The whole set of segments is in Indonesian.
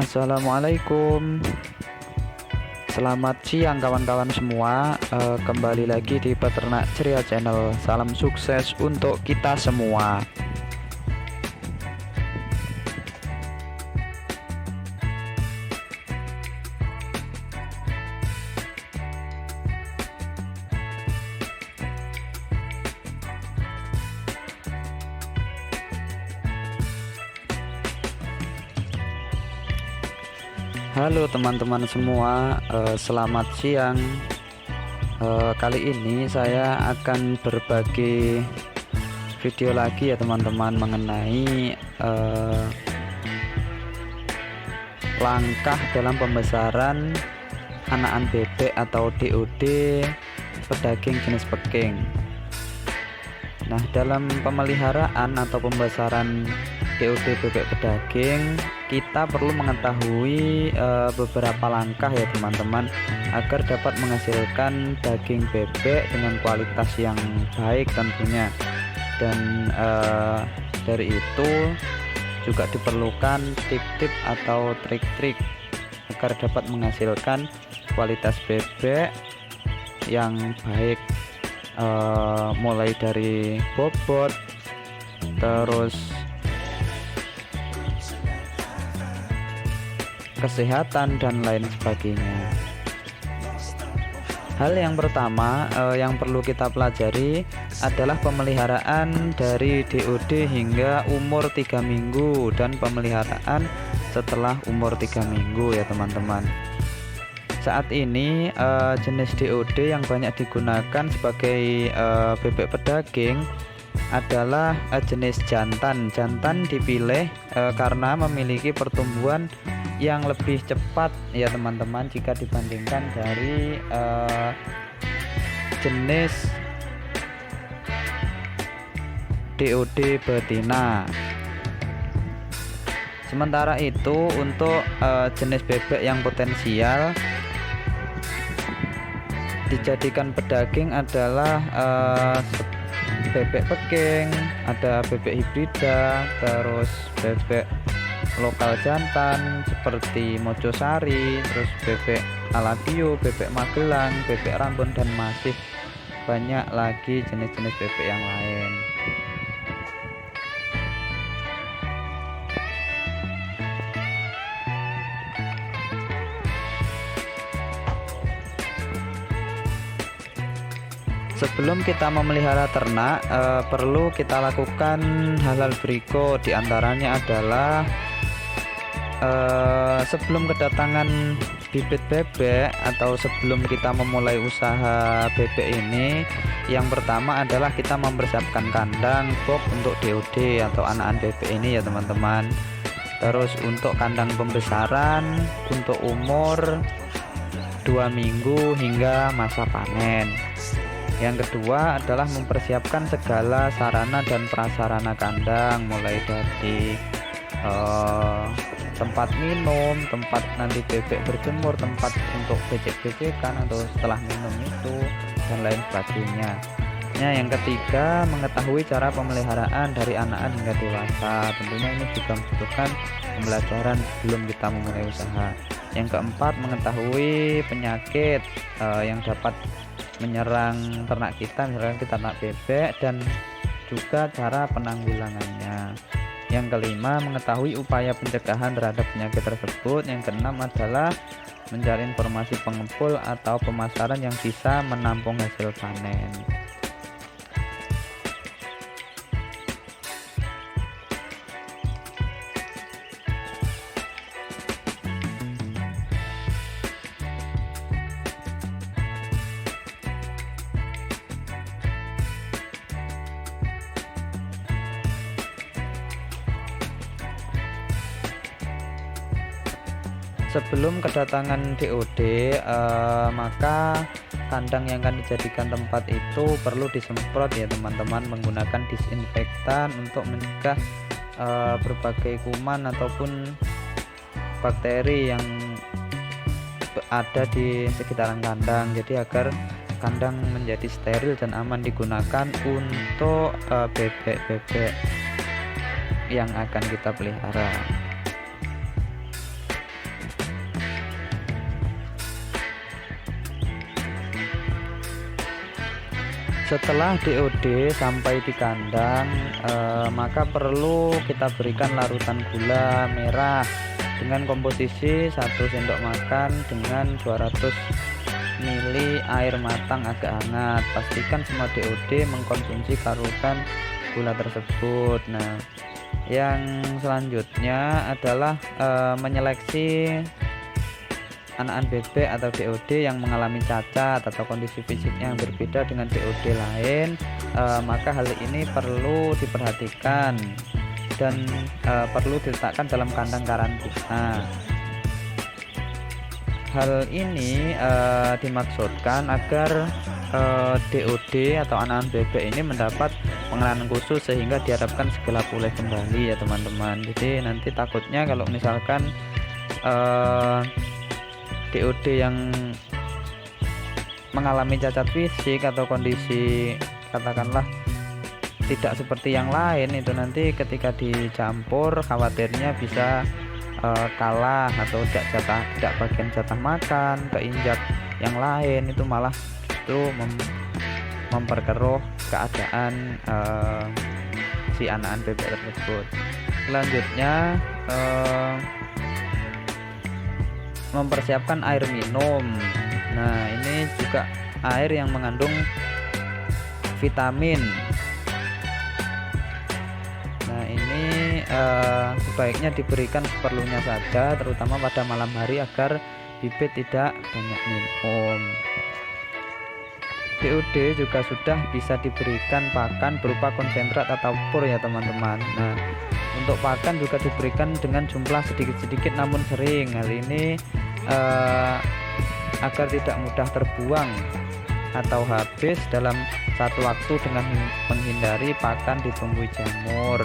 Assalamualaikum. Selamat siang kawan-kawan semua. Kembali lagi di Peternak Ceria Channel. Salam sukses untuk kita semua. Halo teman-teman semua, selamat siang. Kali ini saya akan berbagi video lagi ya teman-teman mengenai langkah dalam pembesaran anakan bebek atau DOD pedaging jenis Peking. Nah, dalam pemeliharaan atau pembesaran DOD bebek pedaging, kita perlu mengetahui beberapa langkah ya teman-teman, agar dapat menghasilkan daging bebek dengan kualitas yang baik tentunya. Dan dari itu juga diperlukan tip-tip atau trik-trik agar dapat menghasilkan kualitas bebek yang baik, mulai dari bobot, terus kesehatan dan lain sebagainya. Hal yang pertama yang perlu kita pelajari adalah pemeliharaan dari DOD hingga umur 3 minggu dan pemeliharaan setelah umur 3 minggu ya teman-teman. Saat ini jenis DOD yang banyak digunakan sebagai bebek pedaging adalah jenis jantan. Jantan dipilih karena memiliki pertumbuhan yang lebih cepat ya teman-teman jika dibandingkan dari jenis DOD betina. Sementara itu untuk jenis bebek yang potensial dijadikan pedaging adalah bebek Peking, ada bebek hibrida, terus bebek lokal jantan seperti Mojosari, terus bebek Alabio, bebek Magelang, bebek Rambon, dan masih banyak lagi jenis-jenis bebek yang lain. Sebelum kita memelihara ternak, perlu kita lakukan hal-hal berikut. Di antaranya adalah sebelum kedatangan bibit bebek atau sebelum kita memulai usaha bebek ini, yang pertama adalah kita mempersiapkan kandang box untuk DOD atau anakan bebek ini ya teman-teman. Terus untuk kandang pembesaran untuk umur 2 minggu hingga masa panen. Yang kedua adalah mempersiapkan segala sarana dan prasarana kandang, mulai dari tempat minum, tempat nanti bebek berjemur, tempat untuk becek-becekan atau setelah minum itu, dan lain sebagainya. Nah, yang ketiga, mengetahui cara pemeliharaan dari anakan hingga dewasa. Tentunya ini juga membutuhkan pembelajaran sebelum kita memulai usaha. Yang keempat, mengetahui penyakit yang dapat menyerang ternak kita, misalkan kita ternak bebek, dan juga cara penanggulangannya. Yang kelima, mengetahui upaya pencegahan terhadap penyakit tersebut. Yang keenam adalah mencari informasi pengepul atau pemasaran yang bisa menampung hasil panen. Sebelum kedatangan DOD, maka kandang yang akan dijadikan tempat itu perlu disemprot ya teman-teman, menggunakan disinfektan untuk mencegah berbagai kuman ataupun bakteri yang ada di sekitaran kandang. Jadi agar kandang menjadi steril dan aman digunakan untuk bebek-bebek yang akan kita pelihara. Setelah DOD sampai di kandang, maka perlu kita berikan larutan gula merah dengan komposisi 1 sendok makan dengan 200 ml air matang agak hangat. Pastikan semua DOD mengkonsumsi larutan gula tersebut. Nah, yang selanjutnya adalah menyeleksi anakan bebek atau DOD yang mengalami cacat atau kondisi fisik yang berbeda dengan DOD lain, maka hal ini perlu diperhatikan dan perlu diletakkan dalam kandang karantina. Hal ini dimaksudkan agar DOD atau anakan bebek ini mendapat penanganan khusus sehingga diharapkan segera pulih kembali ya teman-teman. Jadi nanti takutnya kalau misalkan DOD yang mengalami cacat fisik atau kondisi katakanlah tidak seperti yang lain, itu nanti ketika dicampur khawatirnya bisa kalah atau tidak bagian jatah makan, keinjak yang lain, itu malah itu memperkeruh keadaan si anakan bebek tersebut. Selanjutnya mempersiapkan air minum. Nah, ini juga air yang mengandung vitamin. Nah, ini sebaiknya diberikan seperlunya saja, terutama pada malam hari agar bibit tidak banyak minum. DOD juga sudah bisa diberikan pakan berupa konsentrat atau pur ya teman-teman. Nah, untuk pakan juga diberikan dengan jumlah sedikit-sedikit namun sering. Hal ini agar tidak mudah terbuang atau habis dalam satu waktu dengan menghindari pakan ditumbuhi jamur.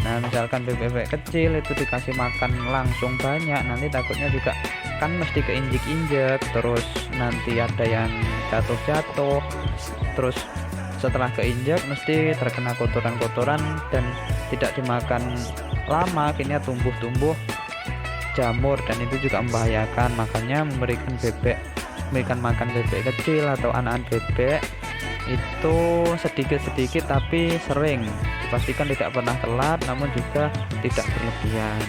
Nah, misalkan bebek kecil itu dikasih makan langsung banyak, nanti takutnya juga kan mesti keinjek-injek, terus nanti ada yang jatuh-jatuh, terus setelah keinjak mesti terkena kotoran-kotoran dan tidak dimakan lama akhirnya tumbuh jamur dan itu juga membahayakan. Makanya memberikan makan bebek kecil atau anakan bebek itu sedikit-sedikit tapi sering, dipastikan tidak pernah telat namun juga tidak berlebihan.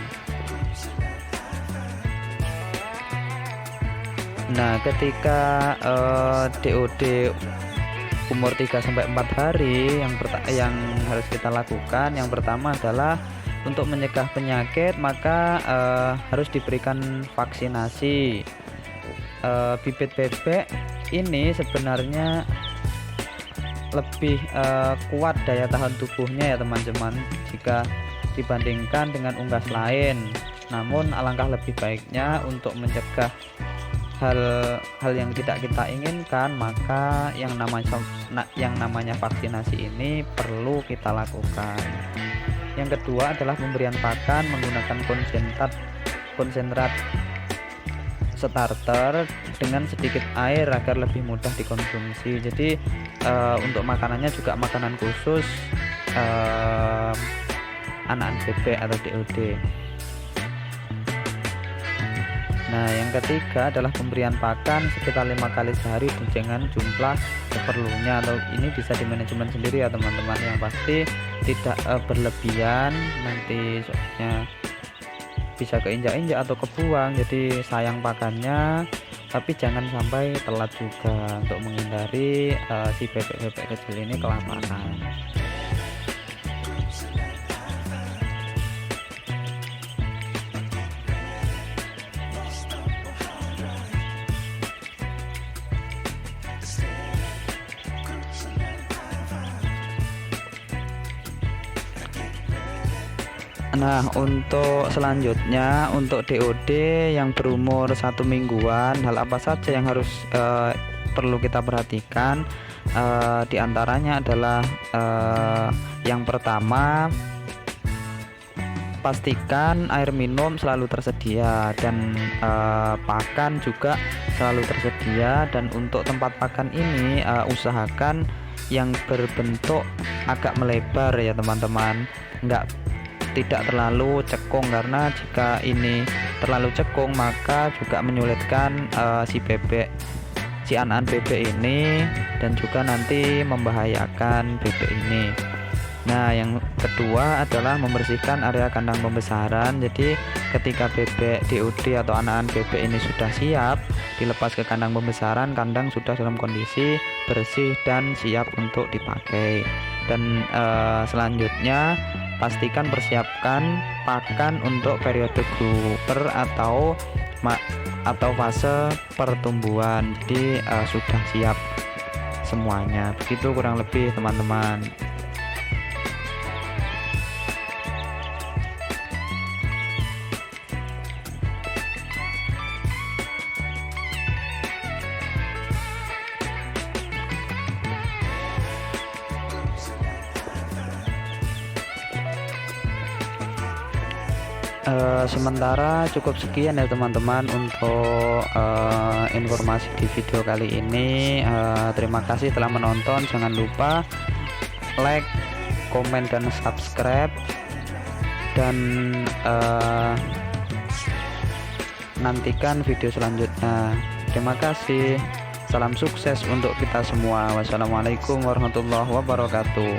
Nah, ketika DOD umur 3-4 hari yang harus kita lakukan, yang pertama adalah untuk mencegah penyakit maka harus diberikan vaksinasi. Bibit bebek ini sebenarnya lebih kuat daya tahan tubuhnya ya teman-teman jika dibandingkan dengan unggas lain. Namun alangkah lebih baiknya untuk mencegah hal yang tidak kita inginkan, maka yang namanya vaksinasi ini perlu kita lakukan. Yang kedua adalah pemberian pakan menggunakan konsentrat starter dengan sedikit air agar lebih mudah dikonsumsi. Jadi untuk makanannya juga makanan khusus anakan bebek atau DOD. Nah, yang ketiga adalah pemberian pakan sekitar 5 kali sehari dengan jumlah seperlunya, atau ini bisa dimanajemen sendiri ya teman-teman. Yang pasti tidak berlebihan, nanti soalnya bisa keinjak-injak atau kebuang, jadi sayang pakannya. Tapi jangan sampai telat juga untuk menghindari si bebek-bebek kecil ini kelaparan. Nah, untuk selanjutnya untuk DOD yang berumur 1 mingguan, hal apa saja yang harus perlu kita perhatikan? Di antaranya adalah yang pertama, pastikan air minum selalu tersedia dan pakan juga selalu tersedia. Dan untuk tempat pakan ini usahakan yang berbentuk agak melebar ya teman-teman, tidak terlalu cekung, karena jika ini terlalu cekung maka juga menyulitkan si bebek si anak bebek ini dan juga nanti membahayakan bebek ini. Nah, yang kedua adalah membersihkan area kandang pembesaran. Jadi ketika bebek DOD atau anakan bebek ini sudah siap dilepas ke kandang pembesaran, kandang sudah dalam kondisi bersih dan siap untuk dipakai. Dan selanjutnya pastikan persiapkan pakan untuk periode grouper atau fase pertumbuhan. Jadi sudah siap semuanya. Begitu kurang lebih teman-teman. Sementara cukup sekian ya teman-teman untuk informasi di video kali ini. Terima kasih telah menonton. Jangan lupa like, komen, dan subscribe, dan nantikan video selanjutnya. Terima kasih. Salam sukses untuk kita semua. Wassalamualaikum warahmatullahi wabarakatuh.